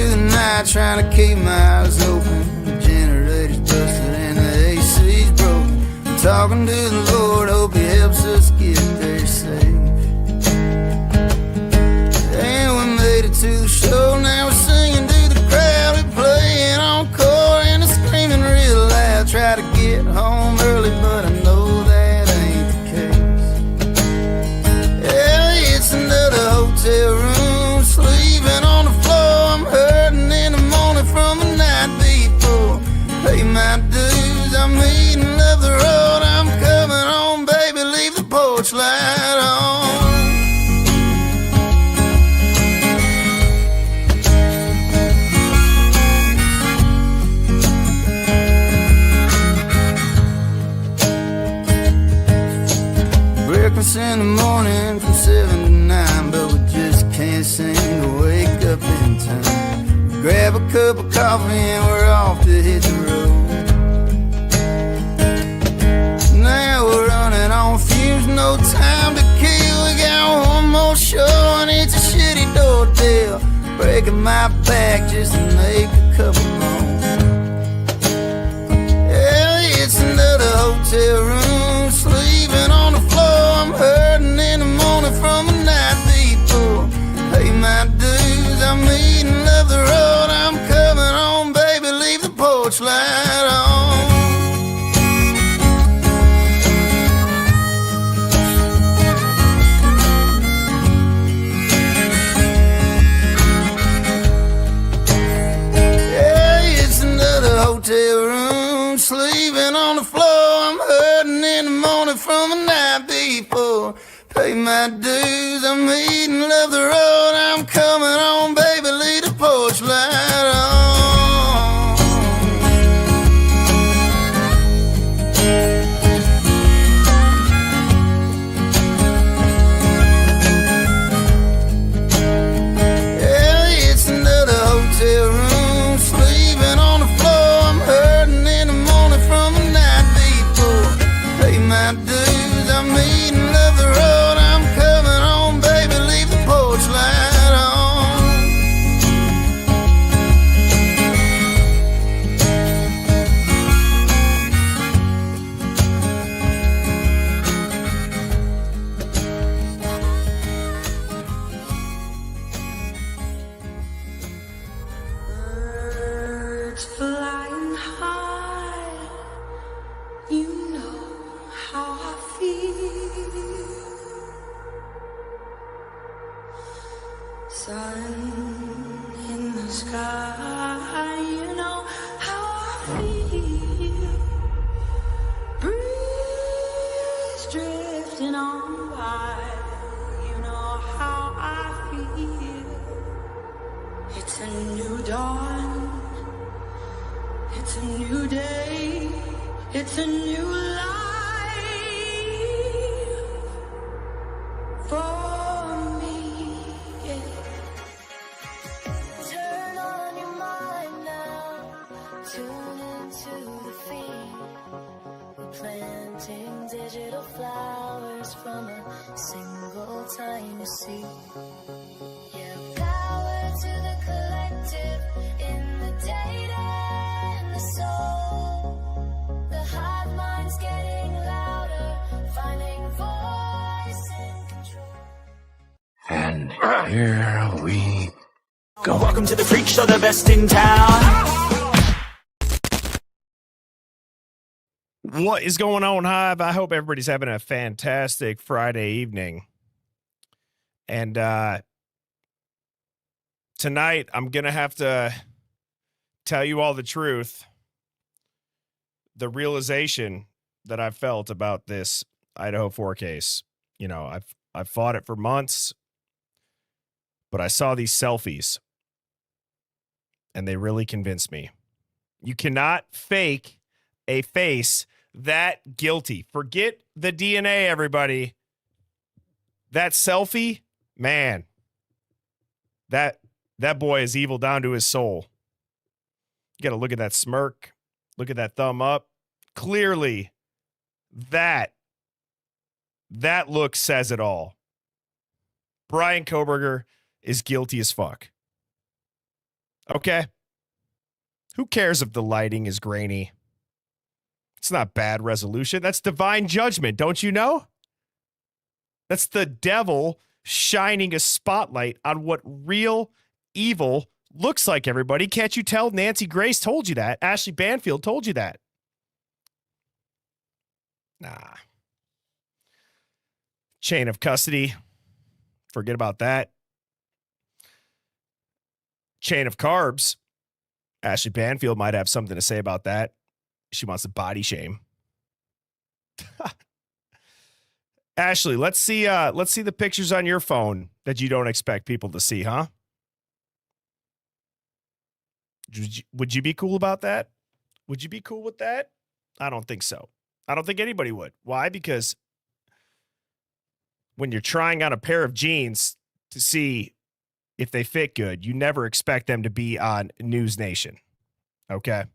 the night trying to keep my eyes open. The generator's busted and the AC's broken. I'm talking to the Lord, hope he helps us get there safe. And we made it to the show, now we're singing to the crowd. We're playing encore and they're screaming real loud. Try to get home early, but I know that ain't the case. Yeah, it's another hotel room, sleeping on the floor. I'm hurting in the morning from the night before. Pay my dues, I'm eating up the road. I'm coming home, baby, leave the porch light on. Breakfast in the morning from 7 to 9, but we just can't seem to wake up in time. We grab a cup of coffee and we're off to hit the road. Now we're running on fumes, no time to kill. We got one more show and it's a shitty door deal. Breaking my back just to make a couple more. Yeah, it's another hotel room, sleeping on the floor. I'm hurting in the morning from the night before. Pay my dues, I'm eating up the road. I'm coming home, baby, leave the porch light on. Yeah, it's another hotel room, sleeping on the floor. I'm hurting in the morning from the night before. Pay my dues, I'm eating up the road. I'm coming home, baby, leave the porch light on. Yeah, it's another hotel room, sleeping on the floor. I'm hurting in the morning from the night before. Pay my dues, I'm eating up the road. I'm coming home, baby, leave the porch light on. Birds flying high, you know how I feel. Sun in the sky, you know how I feel. Breeze drifting on by, you know how I feel. It's a new dawn, it's a new day, it's a new life for me, yeah. Turn on your mind now, tune into the feed. We're planting digital flowers from a single tiny seed. Yeah, power to the collective in the data and the soul. The hive mind's getting louder, finding voice and control. And here we go. Welcome to the freak show, the best in town. What is going on, Hive? I hope everybody's having a fantastic Friday evening. And tonight, I'm going to have to tell you all the truth. The realization that I felt about this Idaho 4 case. You know, I've fought it for months, but I saw these selfies, and they really convinced me. You cannot fake a face that guilty. Forget the DNA, everybody. That selfie, man, that boy is evil down to his soul. You got to look at that smirk. Look at that thumb up. Clearly, that look says it all. Bryan Kohberger is guilty as fuck. Okay. Who cares if the lighting is grainy? It's not bad resolution. That's divine judgment, don't you know? That's the devil shining a spotlight on what real evil looks like, everybody. Can't you tell? Nancy Grace told you that. Ashley Banfield told you that. Nah. Chain of custody. Forget about that. Chain of carbs. Ashley Banfield might have something to say about that. She wants to body shame. Ashley, let's see the pictures on your phone that you don't expect people to see, huh? Would you be cool about that? Would you be cool with that? I don't think so. I don't think anybody would. Why? Because when you're trying on a pair of jeans to see if they fit good, you never expect them to be on News Nation. Okay?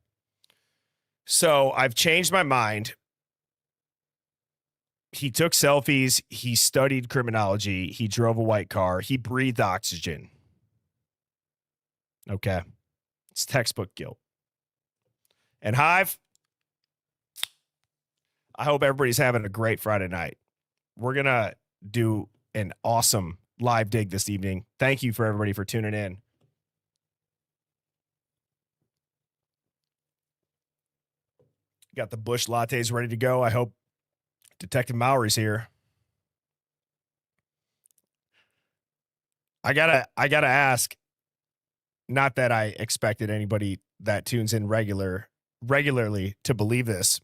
So I've changed my mind. He took selfies. He studied criminology. He drove a white car. He breathed oxygen. Okay? It's textbook guilt. And Hive, I hope everybody's having a great Friday night. We're going to do an awesome live dig this evening. Thank you for everybody for tuning in. Got the Bush lattes ready to go. I hope Detective Mowry's here. I gotta ask, not that I expected anybody that tunes in regularly to believe this.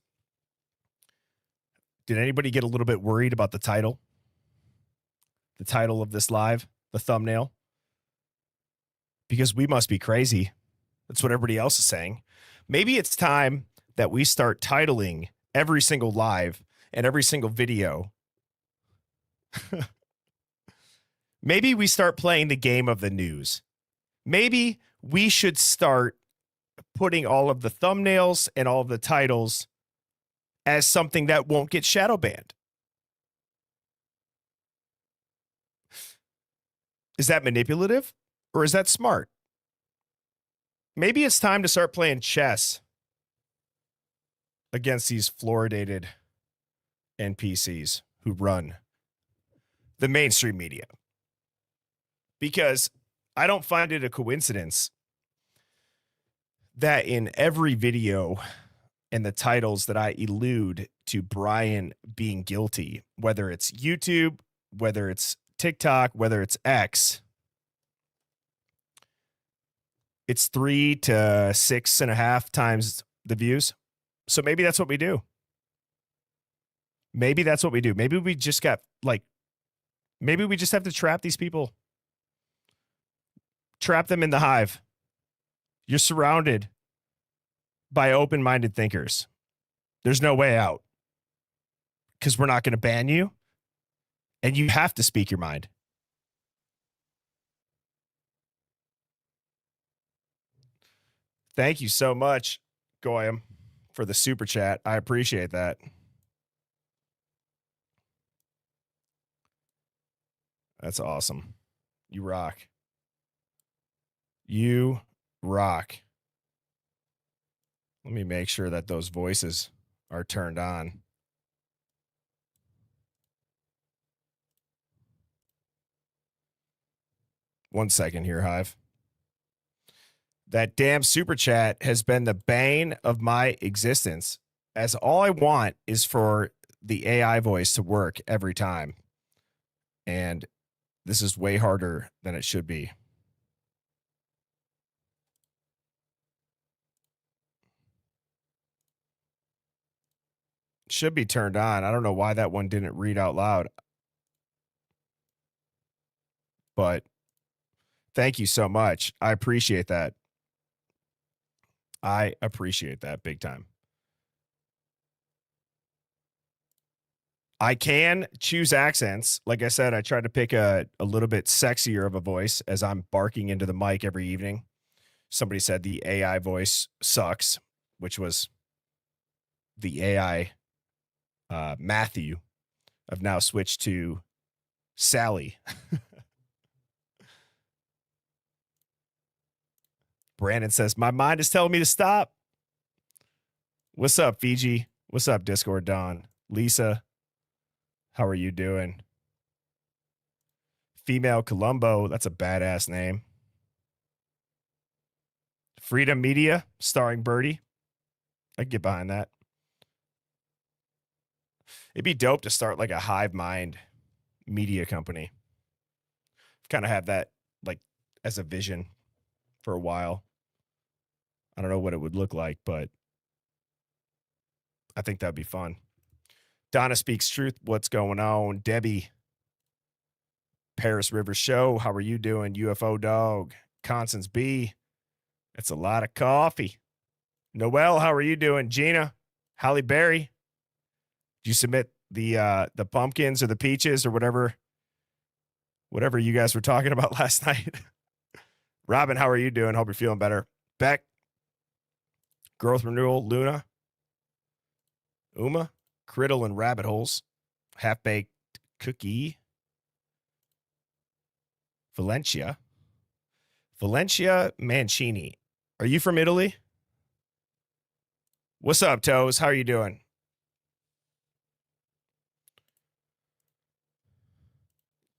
Did anybody get a little bit worried about the title? The title of this live, the thumbnail? Because we must be crazy. That's what everybody else is saying. Maybe it's time that we start titling every single live and every single video. Maybe we start playing the game of the news. Maybe we should start putting all of the thumbnails and all of the titles as something that won't get shadow banned. Is that manipulative or is that smart? Maybe it's time to start playing chess against these fluoridated NPCs who run the mainstream media. Because I don't find it a coincidence that in every video and the titles that I allude to Bryan being guilty, whether it's YouTube, whether it's TikTok, whether it's X, it's 3 to 6.5 times the views. So maybe that's what we do. Maybe that's what we do. Maybe we just have to trap these people. Trap them in the hive. You're surrounded by open-minded thinkers. There's no way out. Because we're not going to ban you. And you have to speak your mind. Thank you so much, Goyam, for the super chat. I appreciate that. That's awesome. You rock. You rock. Let me make sure that those voices are turned on. One second here, Hive. That damn super chat has been the bane of my existence, as all I want is for the AI voice to work every time. And this is way harder than it should be. Should be turned on. I don't know why that one didn't read out loud. But thank you so much. I appreciate that. I appreciate that big time. I can choose accents. Like I said, I tried to pick a little bit sexier of a voice as I'm barking into the mic every evening. Somebody said the AI voice sucks, which was the AI Matthew. I've now switched to Sally. Brandon says, my mind is telling me to stop. What's up, Fiji? What's up, Discord Don? Lisa, how are you doing? Female Colombo, that's a badass name. Freedom Media, starring Birdie. I can get behind that. It'd be dope to start like a hive mind media company. Kind of have that like as a vision for a while. I don't know what it would look like, but I think that'd be fun. Donna Speaks Truth. What's going on? Debbie. Paris River Show. How are you doing? UFO Dog. Constance B. It's a lot of coffee. Noel, how are you doing? Gina. Halle Berry. Did you submit the pumpkins or the peaches or whatever you guys were talking about last night? Robin, how are you doing? Hope you're feeling better. Beck. Growth Renewal. Luna. Uma. Criddle and Rabbit Holes. Half-Baked Cookie. Valencia Mancini. Are you from Italy? What's up, Toes? How are you doing?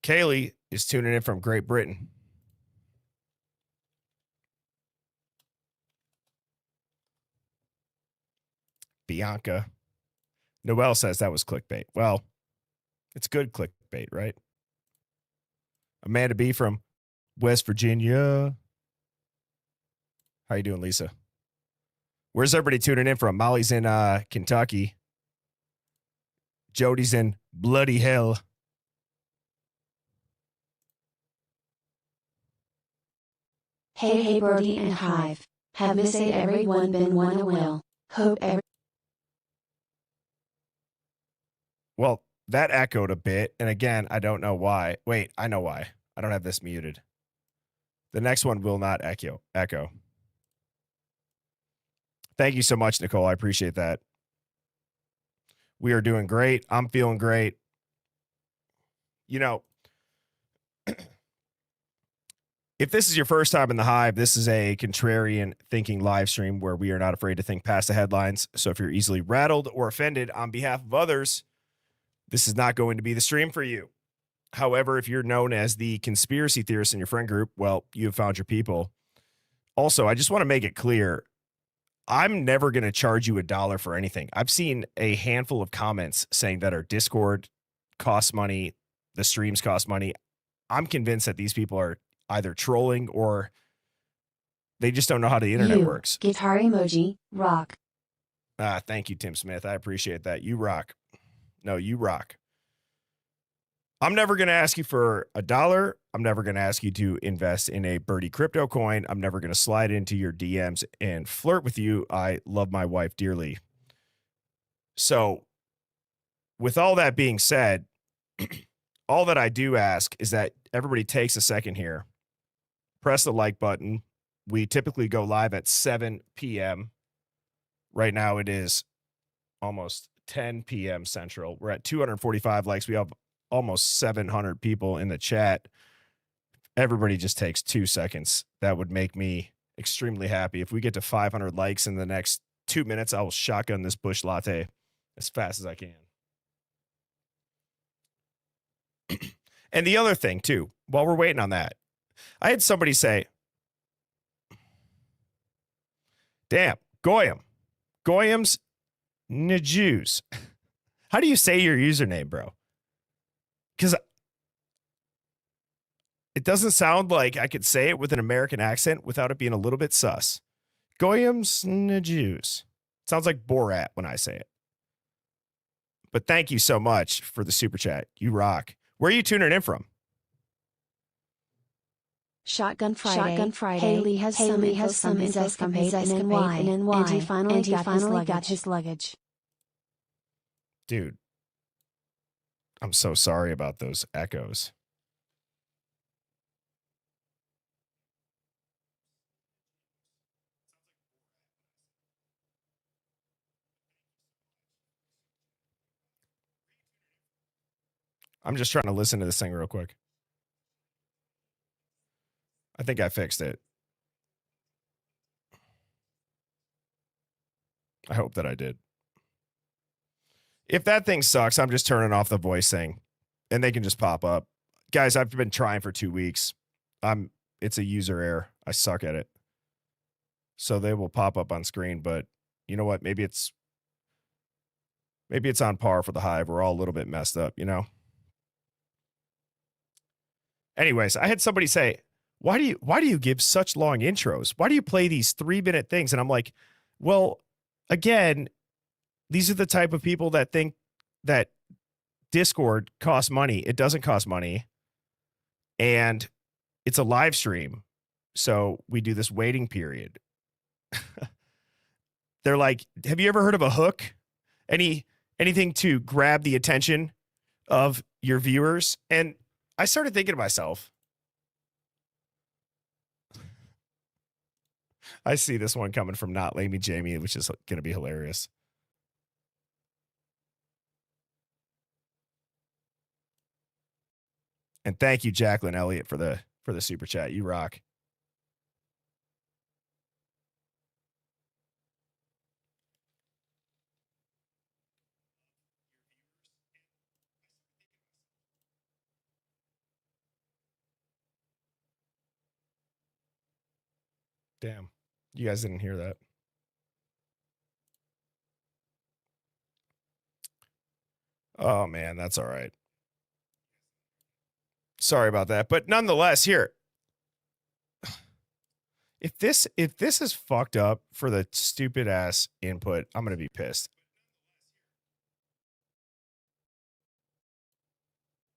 Kaylee is tuning in from Great Britain. Bianca. Noel says that was clickbait. Well, it's good clickbait, right? Amanda B from West Virginia. How you doing, Lisa? Where's everybody tuning in from? Molly's in Kentucky. Jody's in bloody hell. Hey Birdie and Hive. Have missed everyone been one a will. Hope every. Well, that echoed a bit. And again, I don't know why. Wait, I know why. I don't have this muted. The next one will not echo. Thank you so much, Nicole. I appreciate that. We are doing great. I'm feeling great. You know, if this is your first time in the Hive, this is a contrarian thinking live stream where we are not afraid to think past the headlines. So if you're easily rattled or offended on behalf of others, this is not going to be the stream for you. However, if you're known as the conspiracy theorist in your friend group, well, you have found your people. Also, I just want to make it clear, I'm never going to charge you $1 for anything. I've seen a handful of comments saying that our Discord costs money, the streams cost money. I'm convinced that these people are either trolling or they just don't know how the internet works. Guitar emoji, rock. Thank you, Tim Smith. I appreciate that. You rock. No, you rock. I'm never going to ask you for $1. I'm never going to ask you to invest in a Birdie crypto coin. I'm never going to slide into your DMs and flirt with you. I love my wife dearly. So with all that being said, all that I do ask is that everybody takes a second here, press the like button. We typically go live at 7 p.m. Right now it is almost 10 p.m. Central. We're at 245 likes. We have almost 700 people in the chat. Everybody just takes 2 seconds. That would make me extremely happy. If we get to 500 likes in the next 2 minutes, I will shotgun this bush latte as fast as I can. And the other thing, too, while we're waiting on that, I had somebody say, damn, Goyam's Najus. How do you say your username, bro? Because it doesn't sound like I could say it with an American accent without it being a little bit sus. Goyam's Najus. Sounds like Borat when I say it. But thank you so much for the super chat. You rock. Where are you tuning in from? Shotgun Friday. Haley has some escapade in NY, and he finally got his luggage. Dude, I'm so sorry about those echoes. I'm just trying to listen to this thing real quick. I think I fixed it. I hope that I did. If that thing sucks, I'm just turning off the voice thing and they can just pop up. Guys, I've been trying for 2 weeks. It's a user error. I suck at it. So they will pop up on screen, but you know what? Maybe it's on par for the Hive. We're all a little bit messed up, you know? Anyways, I had somebody say, why do you give such long intros? Why do you play these 3-minute things? And I'm like, well, again, these are the type of people that think that Discord costs money. It doesn't cost money. And it's a live stream. So we do this waiting period. They're like, have you ever heard of a hook? Anything to grab the attention of your viewers? And I started thinking to myself, I see this one coming from Not Lamy Jamie, which is going to be hilarious. And thank you, Jacqueline Elliott, for the super chat. You rock. Damn. You guys didn't hear that. Oh, man, that's all right. Sorry about that. But nonetheless, here. If this is fucked up for the stupid ass input, I'm going to be pissed.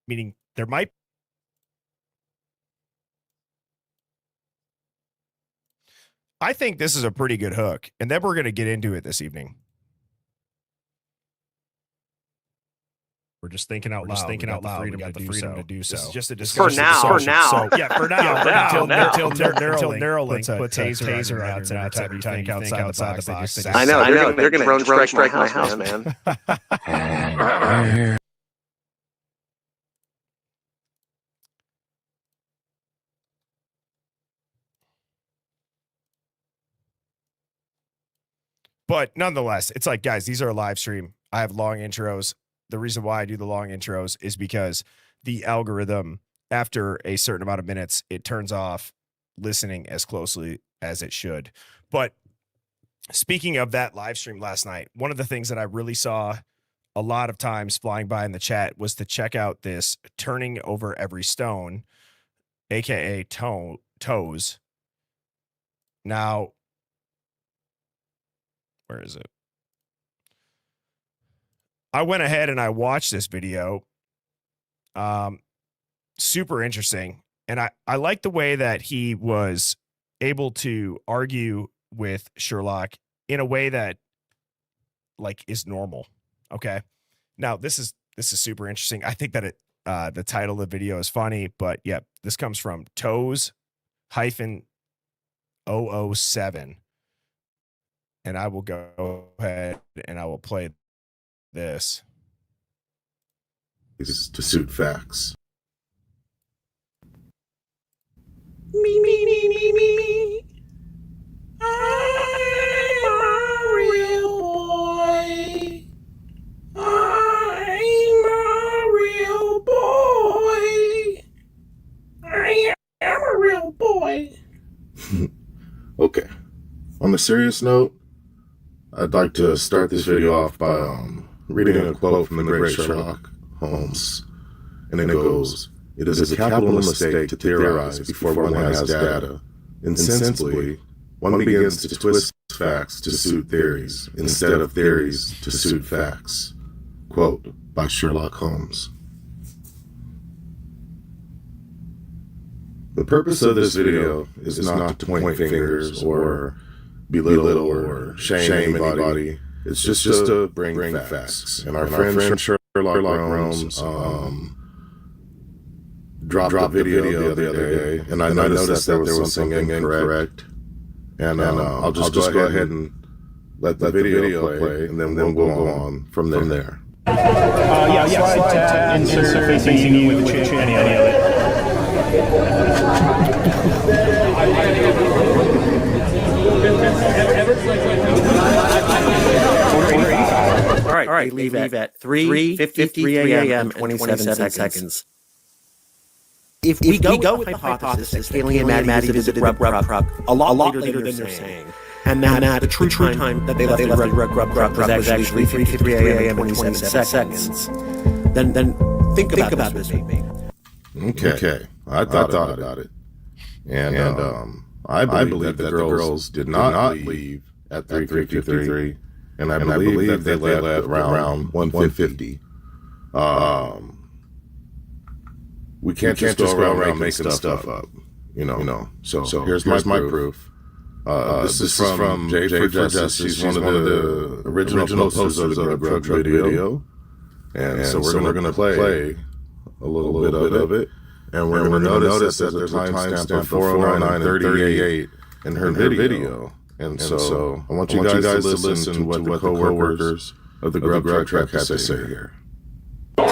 Meaning there might. I think this is a pretty good hook, and then we're going to get into it this evening. We're just thinking out loud. We got the freedom to do so. This is just a discussion. For now. So, yeah, for now. Until Neuralink puts a taser out every time you think outside the box. I know. They're going to strike my house, man. But nonetheless, it's like, guys, these are a live stream. I have long intros. The reason why I do the long intros is because the algorithm, after a certain amount of minutes, it turns off listening as closely as it should. But speaking of that live stream last night, one of the things that I really saw a lot of times flying by in the chat was to check out this turning over every stone, aka toes. Now, where is it? I went ahead and I watched this video. Super interesting. And I like the way that he was able to argue with Sherlock in a way that like is normal. Okay. Now this is super interesting. I think that the title of the video is funny, but yeah, this comes from Toes-007. And I will go ahead and I will play this. Is to suit facts. Me. I'm a real boy. I'm a real boy. I am a real boy. Okay. On a serious note, I'd like to start this video off by reading a quote from the great Sherlock Holmes. And it goes, "It is a capital mistake to theorize before one has data. Insensibly, one begins to twist facts to suit theories, instead of theories to suit facts." Quote by Sherlock Holmes. The purpose of this video is not to point fingers or belittle or shame anybody. It's just to bring facts. And our friend Sherlock Holmes dropped a video the other day, and I noticed that there was something incorrect. And I'll just go ahead and let the video play, and then we'll go on from there. Slide tab, insert facing you with the chin, any of it. right, they leave at 3:53 a.m. and 27 seconds. If we go with the hypothesis that Kaylee and Maddie visited Rub Kruk a lot later than they're saying, and that the true time that they left Rub Kruk was actually 3:53 a.m. and 27 seconds, then think about this with me. Okay. I thought about it. And I believe that the girls did not leave at 3:53, and I believe that they left around 1:50. We can't just go around making stuff up, you know. So here's my proof. This is from Jay for Justice. She's one of the original posters of the drug video. And so we're going to play a little bit of it. And we're going to notice that there's a timestamp of 4:09 and 38 in her video. And so I want you guys to listen to what the co-workers of the Grub Truck have to say here. So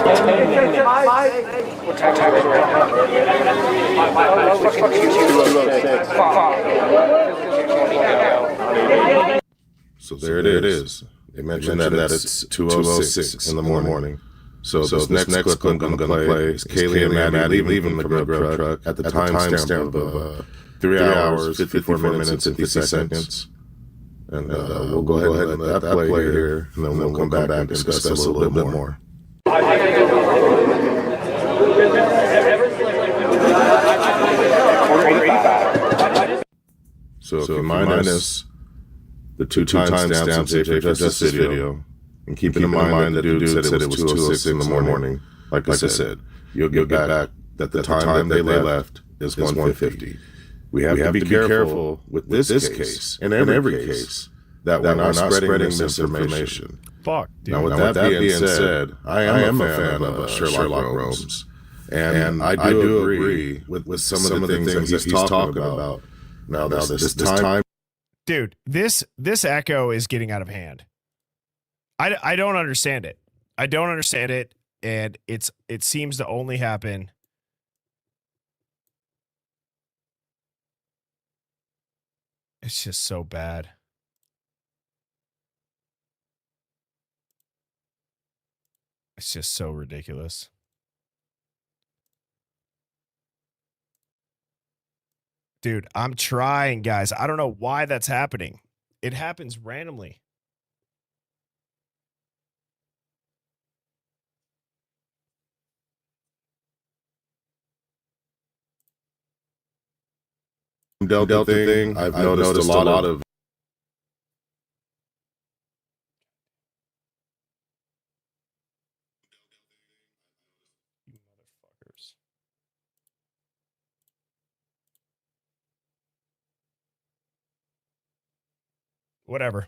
there it is. They mentioned that it's 2:06 in the morning. So this next clip I'm going to play is Kaylee and Maddie leaving the Grub Truck at the timestamp of 3 hours, 54 minutes, and 50 seconds. And we'll go ahead and let that play here, and then we'll come back and discuss a little bit more. So if you minus the two timestamps in Jay for Justice video, and keeping in mind the dude said it was 2:06 in the morning, like I said, you'll get back that the time that they left is 1:50. We have to be careful with this case, and every case, that we're not spreading misinformation. Fuck, dude. Now, with that being said, I am a fan of Sherlock Holmes, and I do agree with some of the things that he's talking about. Now this time, dude, this echo is getting out of hand. I don't understand it. I don't understand it, and it seems to only happen. It's just so bad. It's just so ridiculous. Dude, I'm trying, guys. I don't know why that's happening. It happens randomly. Delta thing, I've noticed a lot of Motherfuckers. Whatever.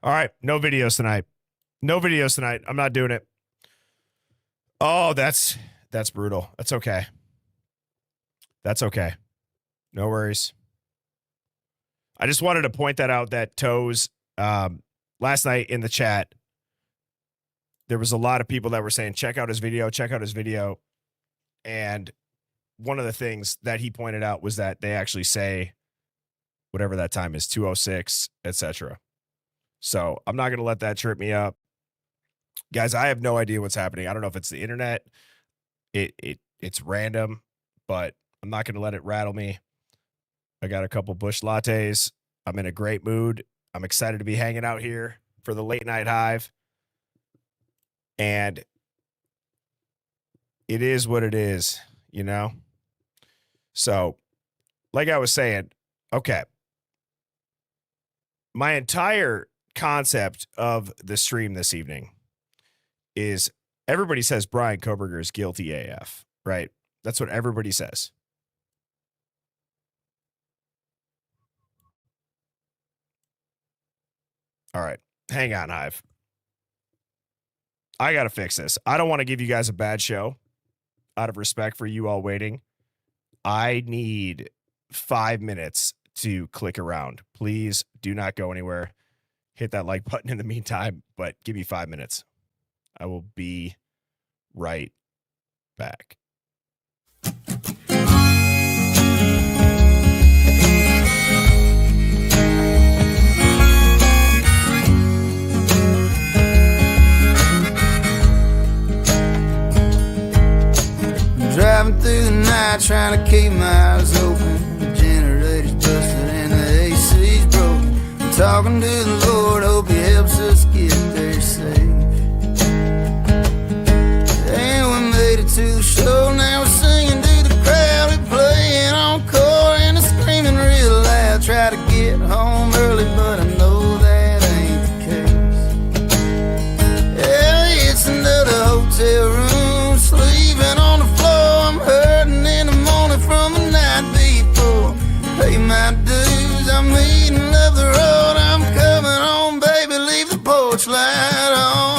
All right, no videos tonight. No videos tonight. I'm not doing it. Oh, that's brutal. That's okay. That's okay. No worries. I just wanted to point that out that Toes, last night in the chat, there was a lot of people that were saying, check out his video, check out his video. And one of the things that he pointed out was that they actually say whatever that time is, 2:06, etc. So I'm not going to let that trip me up. Guys, I have no idea what's happening. I don't know if it's the internet. It's random, but I'm not going to let it rattle me. I got a couple Bush lattes. I'm in a great mood. I'm excited to be hanging out here for the late night hive. And it is what it is, you know? So, like I was saying, okay. My entire concept of the stream this evening is everybody says Bryan Kohberger is guilty AF, right? That's what everybody says. All right, hang on, Hive. I got to fix this. I don't want to give you guys a bad show out of respect for you all waiting. I need 5 minutes to click around. Please do not go anywhere. Hit that like button in the meantime, but give me 5 minutes. I will be right back. night trying to keep my eyes open. The generator's busted and the AC's broken. I'm talking to the Lord, hope he helps us get there safe. And we made it to the show, now we're singing to the crowd. We're playing encore and they're screaming real loud. Try to get home early, but I know that ain't the case. Yeah, it's another hotel room, sleeping on the floor. I'm hurting in the morning from the night before. Pay my dues, I'm eating, love the road. I'm coming home, baby, leave the porch light on.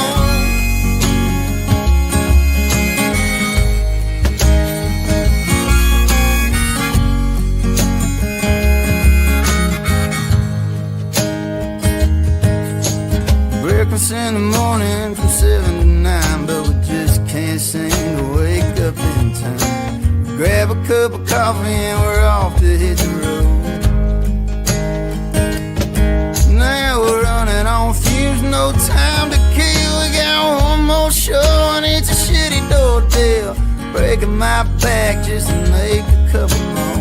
Breakfast in the morning from 7 to 9, but we just can't seem to wake up in time. We grab a cup of coffee and we're off to hit the road. Now we're running on fumes, no time to kill. We got one more show and it's a shitty doorbell. Breaking my back just to make a couple more.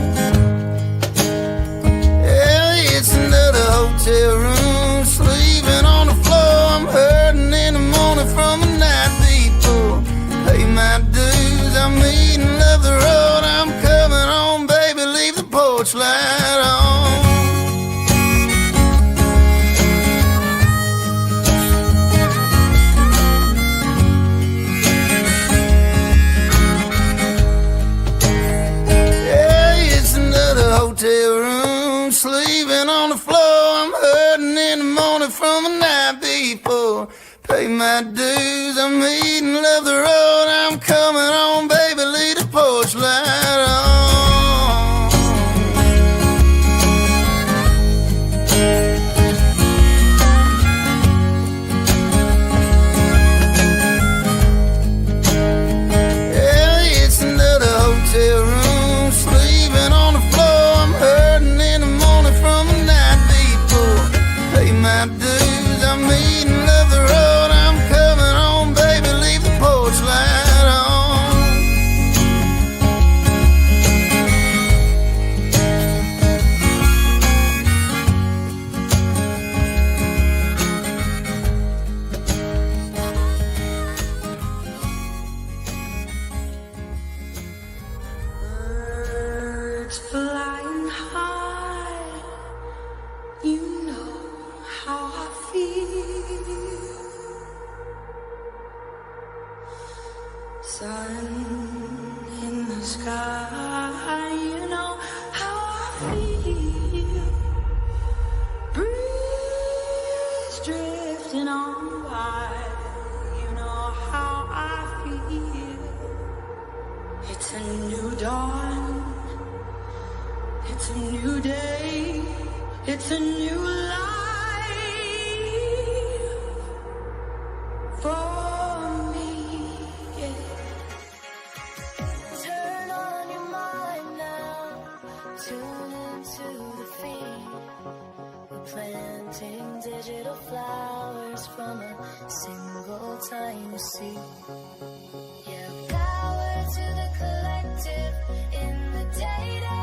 Yeah, it's another hotel room, sleeping on the floor. I'm hurting in the morning from the night before. Pay my dues, I'm eating, love the road. I'm coming home, baby, leave the porch light on. Yeah, it's another hotel room, sleeping on the floor. I'm hurting in the morning from the night before. Pay my dues, I'm eating, love the road. I'm coming home, baby, leave the porch light on. Yeah, it's another hotel room, sleeping on the floor. I'm hurting in the morning from the night before. Pay my dues, I'm eating, love the road. I'm coming home, baby, leave the porch light on. Birds flying high, you know how I feel. Sun in the sky, you know how I feel. Breeze drifting on by, you know how I feel. It's a new dawn, it's a new day, it's a new life for me, yeah. Turn on your mind now, tune into the feed. We're planting digital flowers from a single tiny seed. Yeah, power to the collective in the data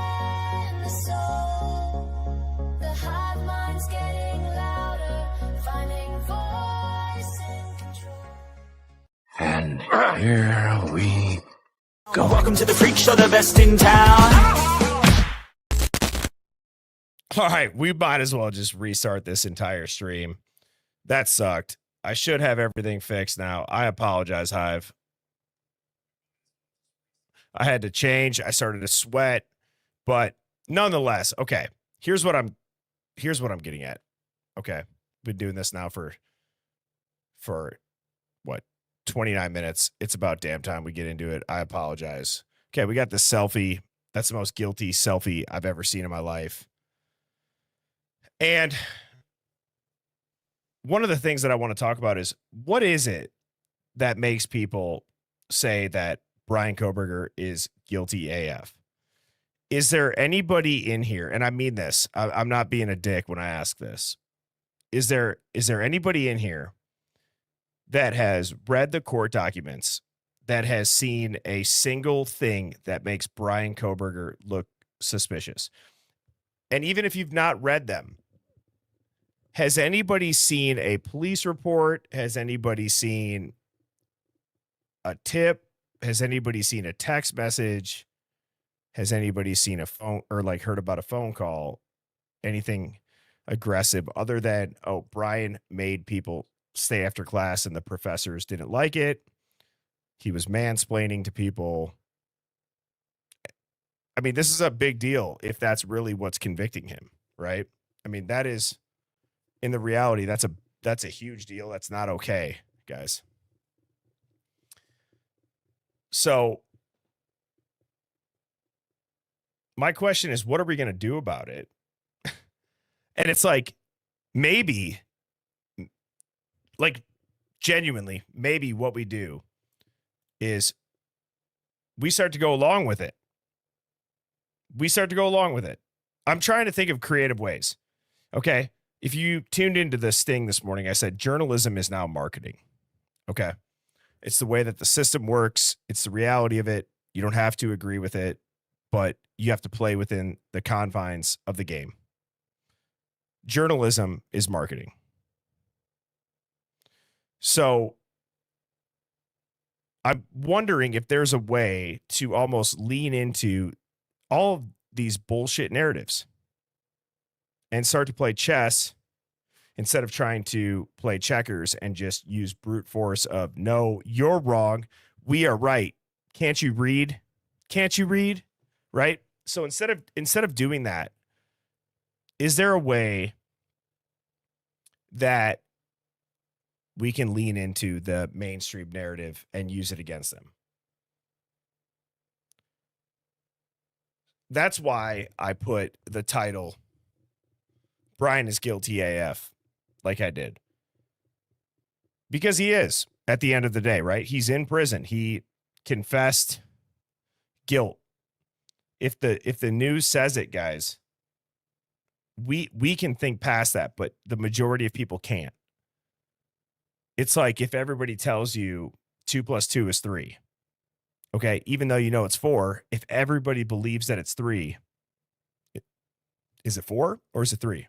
and the soul. The hive mind's getting louder, finding voice and control. And here we go. Welcome to the freak show, the best in town. All right, we might as well just restart this entire stream. That sucked. I should have everything fixed now. I apologize, Hive. I had to change. I started to sweat, but nonetheless, okay. Here's what I'm getting at. Okay. Been doing this now for what? 29 minutes. It's about damn time we get into it. I apologize. Okay, we got the selfie. That's the most guilty selfie I've ever seen in my life. And one of the things that I want to talk about is, what is it that makes people say that Bryan Kohberger is guilty AF? Is there anybody in here, and I mean this, I'm not being a dick when I ask this. Is there anybody in here that has read the court documents that has seen a single thing that makes Bryan Kohberger look suspicious. And even if you've not read them, has anybody seen a police report? Has anybody seen a tip? Has anybody seen a text message? Has anybody seen a phone or like heard about a phone call? Anything aggressive other than, oh, Bryan made people stay after class and the professors didn't like it. He was mansplaining to people. I mean, this is a big deal if that's really what's convicting him, right? I mean, that is, in the reality, that's a huge deal. That's not okay, guys. So my question is, what are we going to do about it? And it's like, maybe, like genuinely, maybe what we do is we start to go along with it. We start to go along with it. I'm trying to think of creative ways. Okay. If you tuned into this thing this morning, I said journalism is now marketing. Okay. It's the way that the system works. It's the reality of it. You don't have to agree with it, but you have to play within the confines of the game. Journalism is marketing. So I'm wondering if there's a way to almost lean into all of these bullshit narratives and start to play chess instead of trying to play checkers and just use brute force of, no, you're wrong. We are right. Can't you read? Can't you read? Right? So instead of doing that, is there a way that we can lean into the mainstream narrative and use it against them? That's why I put the title, Bryan is guilty AF, like I did. Because he is, at the end of the day, right? He's in prison. He confessed guilt. If the news says it, guys, we can think past that, but the majority of people can't. It's like if everybody tells you 2 + 2 is 3. Okay, even though you know it's 4, if everybody believes that it's 3, is it 4 or is it 3?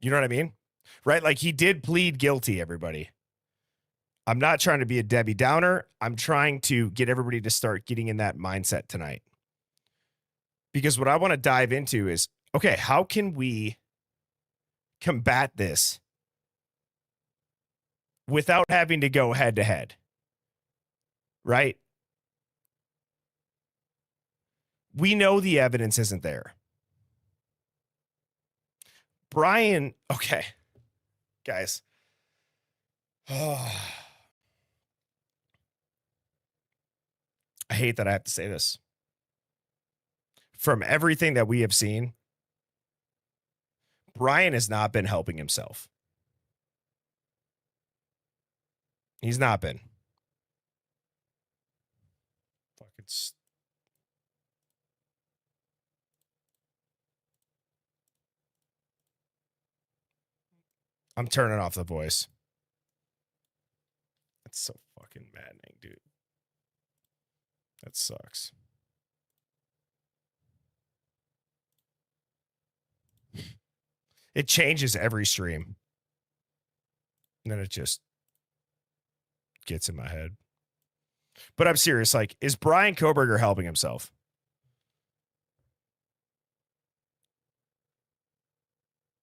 You know what I mean? Right? Like he did plead guilty, everybody. I'm not trying to be a Debbie Downer. I'm trying to get everybody to start getting in that mindset tonight. Because what I want to dive into is, okay, how can we combat this without having to go head to head? Right? We know the evidence isn't there. Bryan, okay, guys. Oh, I hate that I have to say this. From everything that we have seen, Bryan has not been helping himself. He's not been. Fucking. I'm turning off the voice. That's so fucking maddening, dude. That sucks. It changes every stream. And then it just gets in my head. But I'm serious. Like, is Bryan Kohberger helping himself?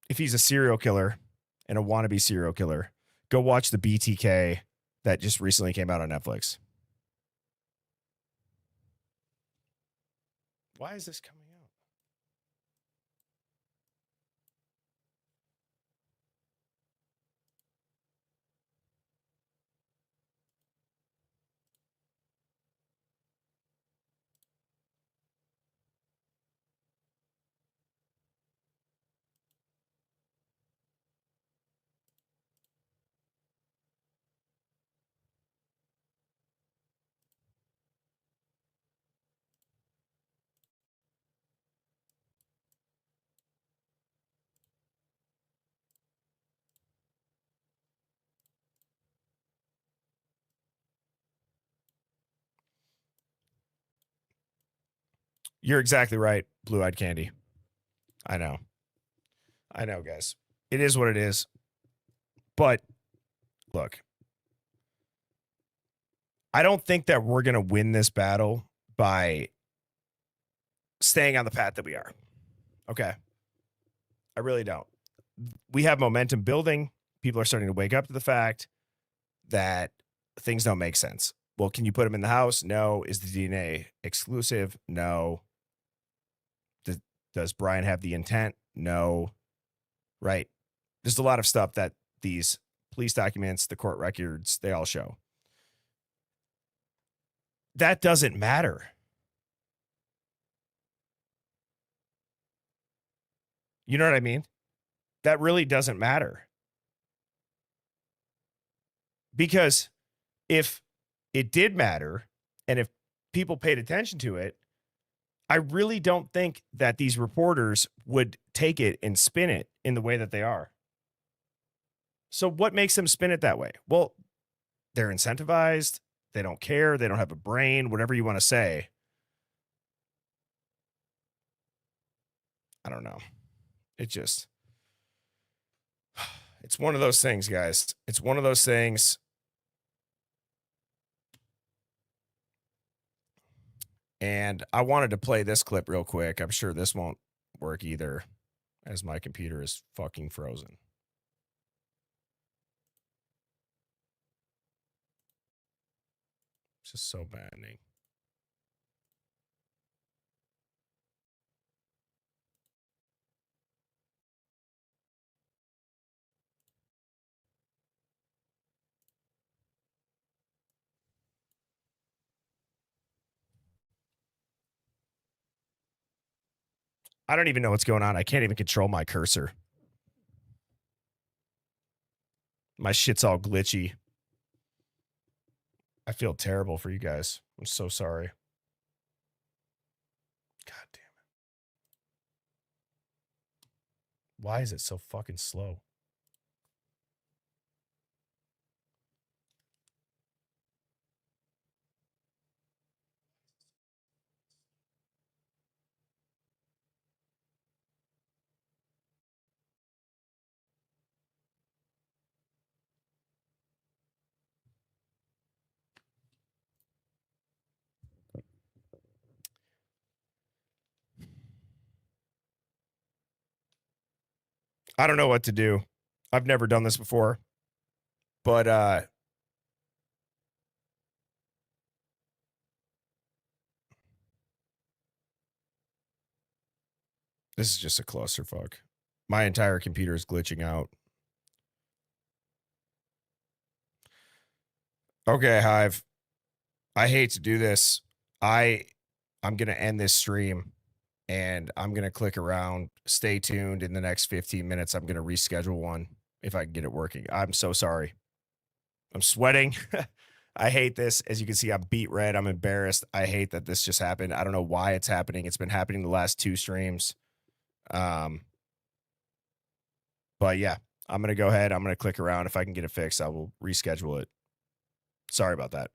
If he's a serial killer and a wannabe serial killer, go watch the BTK that just recently came out on Netflix. Why is this coming out? You're exactly right, Blue-Eyed Candy. I know, guys. It is what it is. But look, I don't think that we're going to win this battle by staying on the path that we are. Okay. I really don't. We have momentum building. People are starting to wake up to the fact that things don't make sense. Well, can you put them in the house? No. Is the DNA exclusive? No. Does Bryan have the intent? No. Right. There's a lot of stuff that these police documents, the court records, they all show. That doesn't matter. You know what I mean? That really doesn't matter. Because if it did matter, and if people paid attention to it, I really don't think that these reporters would take it and spin it in the way that they are. So what makes them spin it that way? Well, they're incentivized. They don't care. They don't have a brain, whatever you want to say. I don't know. It's one of those things, guys. It's one of those things. And I wanted to play this clip real quick. I'm sure this won't work either, as my computer is fucking frozen. It's just so maddening. I don't even know what's going on. I can't even control my cursor. My shit's all glitchy. I feel terrible for you guys. I'm so sorry. God damn it. Why is it so fucking slow? I don't know what to do. I've never done this before. But this is just a clusterfuck. My entire computer is glitching out. Okay, Hive. I hate to do this. I'm going to end this stream and I'm going to click around. Stay tuned. In the next 15 minutes, I'm going to reschedule one if I can get it working. I'm so sorry. I'm sweating. I hate this. As you can see, I'm beat red. I'm embarrassed. I hate that this just happened. I don't know why it's happening. It's been happening the last 2 streams. But yeah, I'm going to go ahead. I'm going to click around. If I can get it fixed, I will reschedule it. Sorry about that.